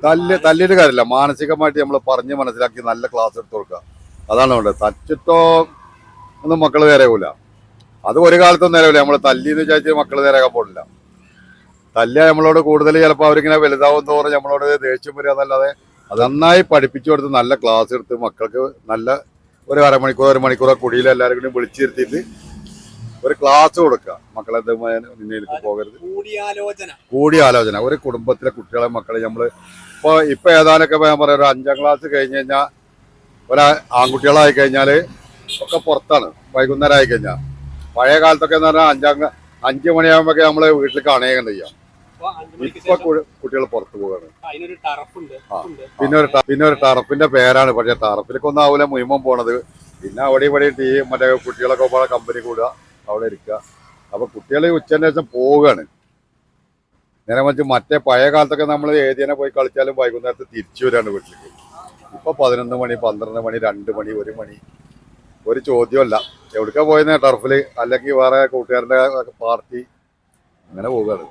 തല്ലിയിട്ട് കാര്യമില്ല, മാനസികമായിട്ട് നമ്മൾ പറഞ്ഞ് മനസ്സിലാക്കി നല്ല ക്ലാസ് എടുത്ത് കൊടുക്കുക. അതാണ് വേണ്ടത്. തച്ചിട്ടോ ഒന്നും മക്കൾ നേരെയാകൂല. അത് ഒരു കാലത്തൊന്നും നേരെയാവില്ല. നമ്മൾ തല്ലിന്ന് വിചാരിച്ച് മക്കൾ നേരെയാക്കാൻ പോകില്ല. തല്ലിയ നമ്മളോട് കൂടുതൽ ചിലപ്പോൾ അവരിങ്ങനെ വലുതാവും തോറും നമ്മളോട് ദേഷ്യം വരിക എന്നല്ലാതെ അത് നന്നായി പഠിപ്പിച്ചു കൊടുത്ത് നല്ല ക്ലാസ് എടുത്ത് മക്കൾക്ക് നല്ല ഒരു അരമണിക്കൂർ 1 മണിക്കൂറോ കുടിയിൽ എല്ലാവരും കൂടി വിളിച്ചിരുത്തിയിട്ട് ഒരു ക്ലാസ് കൊടുക്കുക. മക്കളെ മുന്നിലേക്ക് പോകരുത്. കൂടിയാലോചന ഒരു കുടുംബത്തിലെ കുട്ടികളെ മക്കളെ നമ്മൾ ഇപ്പൊ ഏതാനൊക്കെ ഞാൻ പറയാം, ഒരു 5ാം ക്ലാസ് കഴിഞ്ഞ് കഴിഞ്ഞാൽ ഒരു ആൺകുട്ടികളായി കഴിഞ്ഞാൽ ഒക്കെ പുറത്താണ്. വൈകുന്നേരം ആയി കഴിഞ്ഞാൽ പഴയ കാലത്തൊക്കെ എന്ന് പറഞ്ഞാൽ 5 മണിയാകുമ്പോഴൊക്കെ നമ്മള് വീട്ടിൽ കാണുകയാണ് ചെയ്യാം. ഇപ്പൊ കുട്ടികൾ പുറത്തു പോവാണ്. പിന്നെ ഒരു ടർഫിന്റെ പേരാണ്. പക്ഷെ ടർഫിലൊക്കെ ഒന്നും ആവില്ല മുഴുവൻ പോണത്. പിന്നെ അവിടെ മറ്റേ കുട്ടികളൊക്കെ കമ്പനി കൂടുക, അവിടെ ഇരിക്കുക. അപ്പൊ കുട്ടികൾ ഉച്ചന്റെ ശേഷം പോവുകയാണ്. നേരെ മറിച്ച് മറ്റേ പഴയ കാലത്തൊക്കെ നമ്മൾ ഏതിനെ പോയി കളിച്ചാലും വൈകുന്നേരത്ത് തിരിച്ചു വരികയാണ് വീട്ടിലേക്ക്. ഇപ്പൊ 11 മണി 12 മണി 2 മണി 1 മണി ഒരു ചോദ്യമല്ല. എവിടേക്കാ പോയെന്ന് ടർഫില് അല്ലെങ്കിൽ വേറെ കൂട്ടുകാരന്റെ പാർട്ടി അങ്ങനെ പോവുകയാണ്.